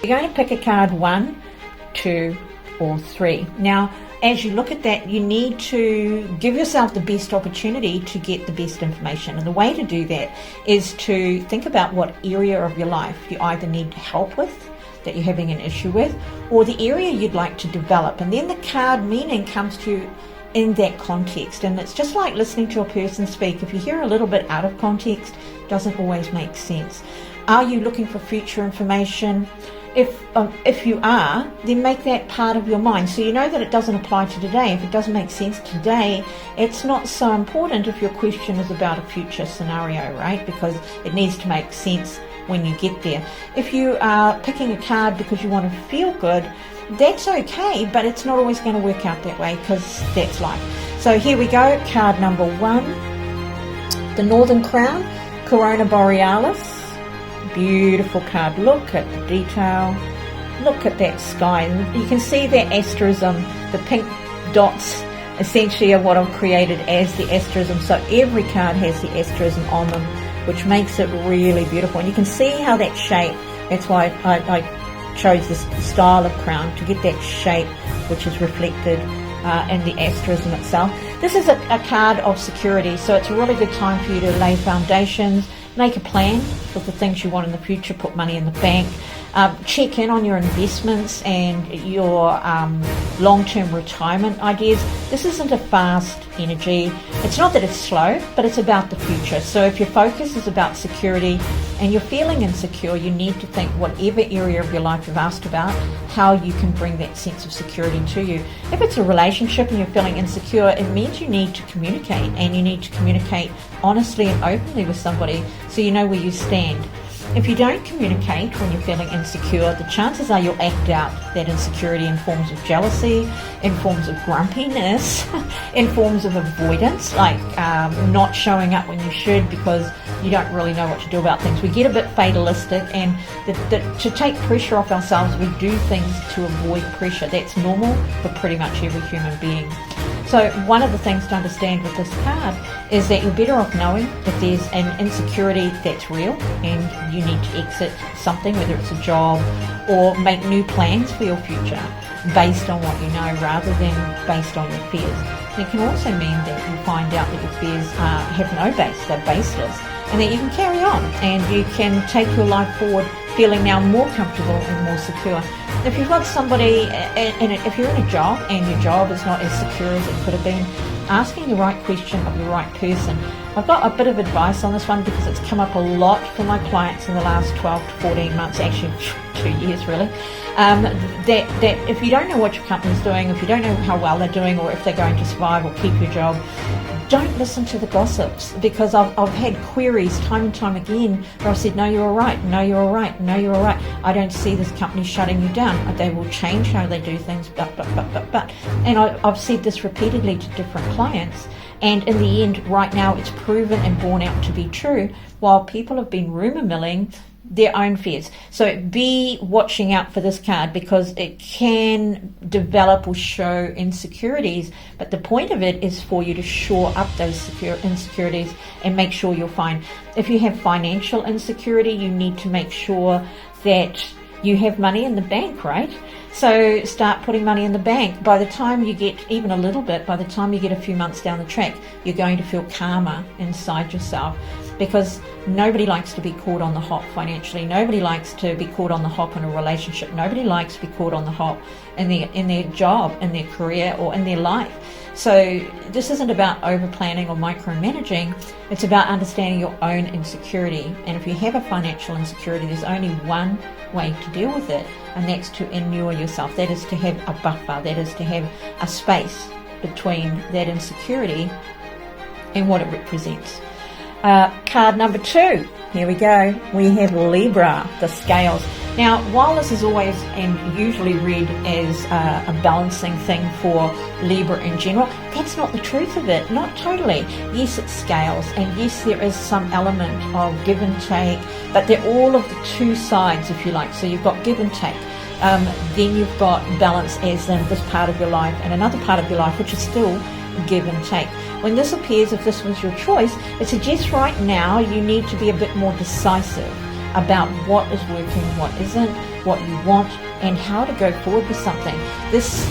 You're going to pick a card 1, 2, or 3. Now, as you look at that, you need to give yourself the best opportunity to get the best information. And the way to do that is to think about what area of your life you either need help with, that you're having an issue with, or the area you'd like to develop. And then the card meaning comes to you in that context. And it's just like listening to a person speak. If you hear a little bit out of context, it doesn't always make sense. Are you looking for future information? If you are, then make that part of your mind. So you know that it doesn't apply to today. If it doesn't make sense today, it's not so important if your question is about a future scenario, right? Because it needs to make sense when you get there. If you are picking a card because you want to feel good, that's okay, but it's not always going to work out that way because that's life. So here we go, card number 1, the Northern Crown, Corona Borealis. Beautiful card. Look at the detail. Look at that sky. You can see that asterism. The pink dots essentially are what I've created as the asterism. So every card has the asterism on them, which makes it really beautiful. And you can see how that shape, that's why I chose this style of crown, to get that shape which is reflected in the asterism itself. This is a card of security, so it's a really good time for you to lay foundations, make a plan for the things you want in the future, put money in the bank, check in on your investments and your long-term retirement ideas. This isn't a fast energy. It's not that it's slow, but it's about the future. So if your focus is about security and you're feeling insecure, you need to think whatever area of your life you've asked about, how you can bring that sense of security to you. If it's a relationship and you're feeling insecure, it means you need to communicate, and you need to communicate honestly and openly with somebody so you know where you stand. If you don't communicate when you're feeling insecure, the chances are you'll act out that insecurity in forms of jealousy, in forms of grumpiness, in forms of avoidance, like not showing up when you should because you don't really know what to do about things. We get a bit fatalistic, and to take pressure off ourselves, we do things to avoid pressure. That's normal for pretty much every human being. So one of the things to understand with this card is that you're better off knowing if there's an insecurity that's real and you need to exit something, whether it's a job, or make new plans for your future based on what you know rather than based on your fears. And it can also mean that you find out that your fears have no base, they're baseless, and that you can carry on and you can take your life forward feeling now more comfortable and more secure. If you've got somebody, if you're in a job and your job is not as secure as it could have been, asking the right question of the right person. I've got a bit of advice on this one because it's come up a lot for my clients in the last 12 to 14 months, actually 2 years really, that if you don't know what your company's doing, if you don't know how well they're doing or if they're going to survive or keep your job, don't listen to the gossips, because I've had queries time and time again where I've said, no, you're all right, no, you're all right, no, you're all right. I don't see this company shutting you down. They will change how they do things, but. And I've said this repeatedly to different clients, and in the end, right now, it's proven and borne out to be true, while people have been rumour milling their own fears. So be watching out for this card because it can develop or show insecurities, but the point of it is for you to shore up those insecurities and make sure you're fine. If you have financial insecurity, you need to make sure that you have money in the bank, right? So start putting money in the bank. By the time you get even a little bit, by the time you get a few months down the track, you're going to feel calmer inside yourself, because nobody likes to be caught on the hop financially. Nobody likes to be caught on the hop in a relationship. Nobody likes to be caught on the hop in their job, in their career, or in their life. So this isn't about over planning or micromanaging. It's about understanding your own insecurity. And if you have a financial insecurity, there's only one way to deal with it, and that's to inure yourself. That is to have a buffer. That is to have a space between that insecurity and what it represents. Card number 2, here we go. We have Libra, the scales. Now, while this is always and usually read as a balancing thing for Libra in general, that's not the truth of it, not totally. Yes, it's scales, and yes, there is some element of give and take, but they're all of the two sides, if you like. So you've got give and take. Then you've got balance, as in this part of your life, and another part of your life, which is still give and take. When this appears, if this was your choice, it suggests right now you need to be a bit more decisive. about what is working, what isn't, what you want, and how to go forward with something. This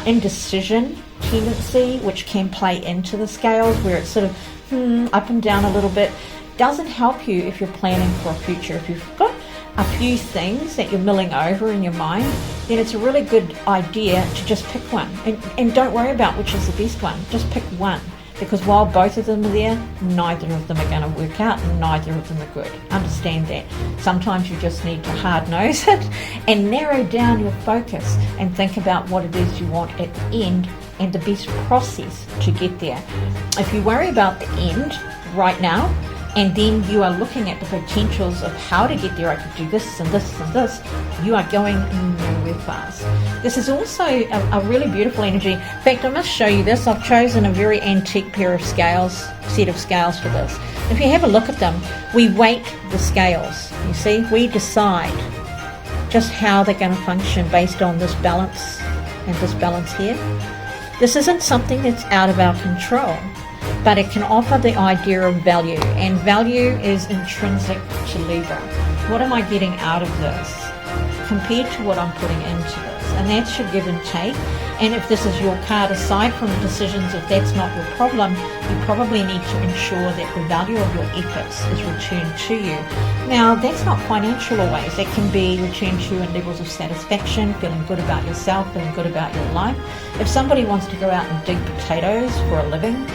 indecision tendency, which can play into the scales, where it's sort of up and down a little bit, doesn't help you if you're planning for a future. If you've got a few things that you're milling over in your mind, then it's a really good idea to just pick one. And don't worry about which is the best one. Just pick one. Because while both of them are there, neither of them are going to work out and neither of them are good. Understand that. Sometimes you just need to hard nose it and narrow down your focus and think about what it is you want at the end and the best process to get there. If you worry about the end right now, and then you are looking at the potentials of how to get there, I could do this and this and this, you are going nowhere fast. This is also a really beautiful energy. In fact, I must show you this. I've chosen a very antique pair of scales, set of scales for this. If you have a look at them, we weight the scales. You see, we decide just how they're going to function based on this balance and this balance here. This isn't something that's out of our control, but it can offer the idea of value, and value is intrinsic to Libra. What am I getting out of this compared to what I'm putting into this? And that's your give and take. And if this is your card, aside from the decisions, if that's not your problem, you probably need to ensure that the value of your efforts is returned to you. Now, that's not financial always. That can be returned to you in levels of satisfaction, feeling good about yourself, feeling good about your life. If somebody wants to go out and dig potatoes for a living,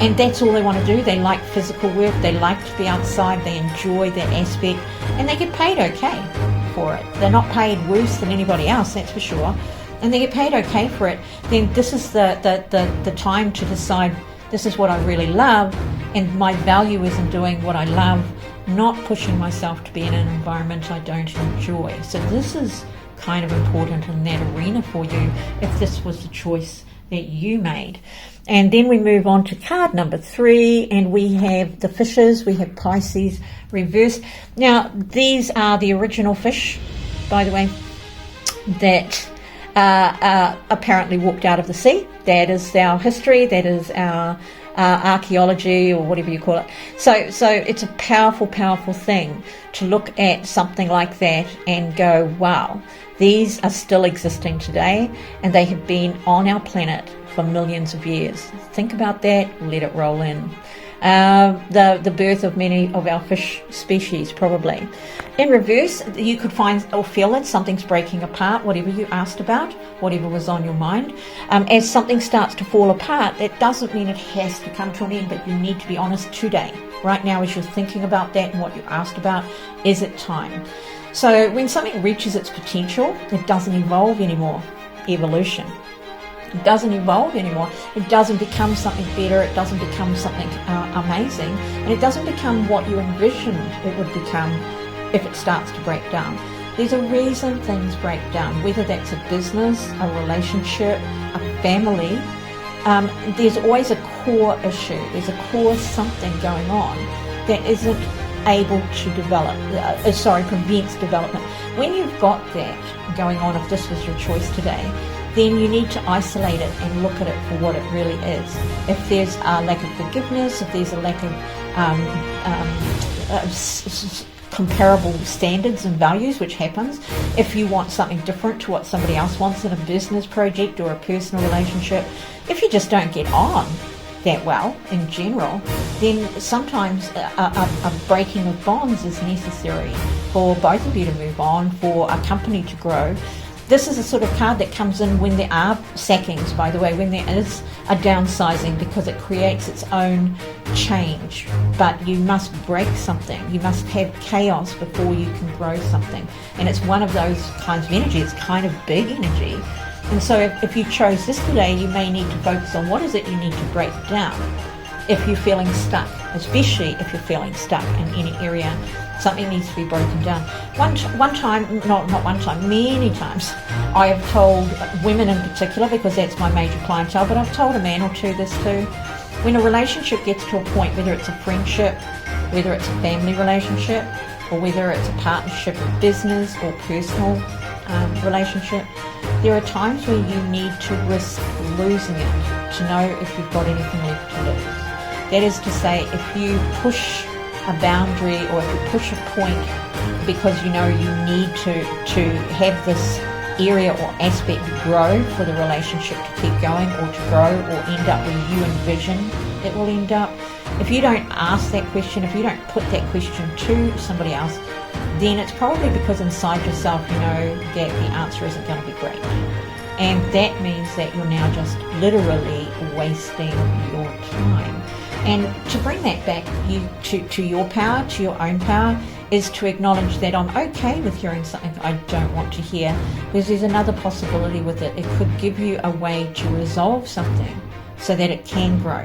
and that's all they want to do, they like physical work, they like to be outside, they enjoy that aspect, and they get paid okay for it. They're not paid worse than anybody else, that's for sure, and they get paid okay for it. Then this is the time to decide, this is what I really love, and my value is in doing what I love, not pushing myself to be in an environment I don't enjoy. So this is kind of important in that arena for you, if this was the choice that you made. And then we move on to card number 3, and we have the fishes. We have Pisces reversed. Now, these are the original fish, by the way, that apparently walked out of the sea. That is our history. That is our archaeology, or whatever you call it. So it's a powerful, powerful thing to look at something like that and go, wow, these are still existing today, and they have been on our planet for millions of years. Think about that, let it roll in. The birth of many of our fish species, probably. In reverse, you could find or feel that something's breaking apart, whatever you asked about, whatever was on your mind. As something starts to fall apart, that doesn't mean it has to come to an end, but you need to be honest today. Right now, as you're thinking about that and what you asked about, is it time? So when something reaches its potential, it doesn't evolve anymore. Evolution. It doesn't evolve anymore. It doesn't become something better. It doesn't become something amazing. And it doesn't become what you envisioned it would become if it starts to break down. There's a reason things break down, whether that's a business, a relationship, a family. There's always a core issue. There's a core something going on that isn't able to develop, prevents development. When you've got that going on, if this was your choice today, then you need to isolate it and look at it for what it really is. If there's a lack of forgiveness, if there's a lack of comparable standards and values, which happens, if you want something different to what somebody else wants in a business project or a personal relationship, if you just don't get on that well in general, then sometimes a breaking of bonds is necessary for both of you to move on, for a company to grow. This is a sort of card that comes in when there are sackings, by the way, when there is a downsizing, because it creates its own change. But you must break something. You must have chaos before you can grow something. And it's one of those kinds of energy. It's kind of big energy. And so if you chose this today, you may need to focus on what is it you need to break down if you're feeling stuck, especially if you're feeling stuck in any area. Something needs to be broken down. Many times, I have told women in particular, because that's my major clientele, but I've told a man or two this too. When a relationship gets to a point, whether it's a friendship, whether it's a family relationship, or whether it's a partnership of business or personal relationship, there are times where you need to risk losing it to know if you've got anything left to lose. That is to say, if you push a boundary or if you push a point because you know you need to have this area or aspect grow for the relationship to keep going, or to grow or end up where you envision it will end up. If you don't ask that question, if you don't put that question to somebody else, then it's probably because inside yourself you know that the answer isn't going to be great. And that means that you're now just literally wasting your time. And to bring that back to your power, to your own power, is to acknowledge that I'm okay with hearing something I don't want to hear, because there's another possibility with it. It could give you a way to resolve something so that it can grow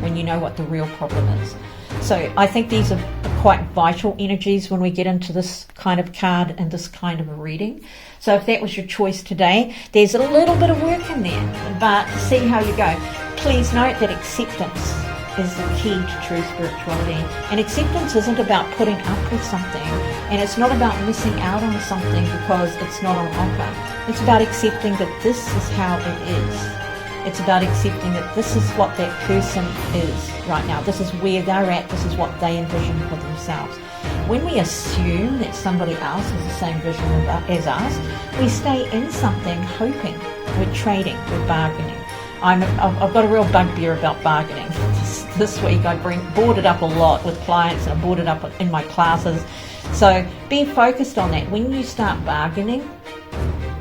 when you know what the real problem is. So I think these are quite vital energies when we get into this kind of card and this kind of a reading. So if that was your choice today, there's a little bit of work in there, but see how you go. Please note that acceptance is the key to true spirituality. And acceptance isn't about putting up with something, and it's not about missing out on something because it's not on offer. It's about accepting that this is how it is. It's about accepting that this is what that person is right now. This is where they're at. This is what they envision for themselves. When we assume that somebody else has the same vision as us, we stay in something hoping. We're trading, we're bargaining. I've got a real bugbear about bargaining. This week I brought it up a lot with clients, and I brought it up in my classes. So be focused on that. When you start bargaining,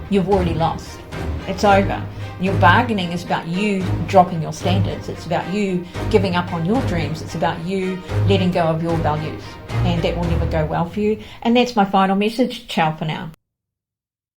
you've already lost. It's over. Your bargaining is about you dropping your standards. It's about you giving up on your dreams. It's about you letting go of your values. And that will never go well for you. And that's my final message. Ciao for now.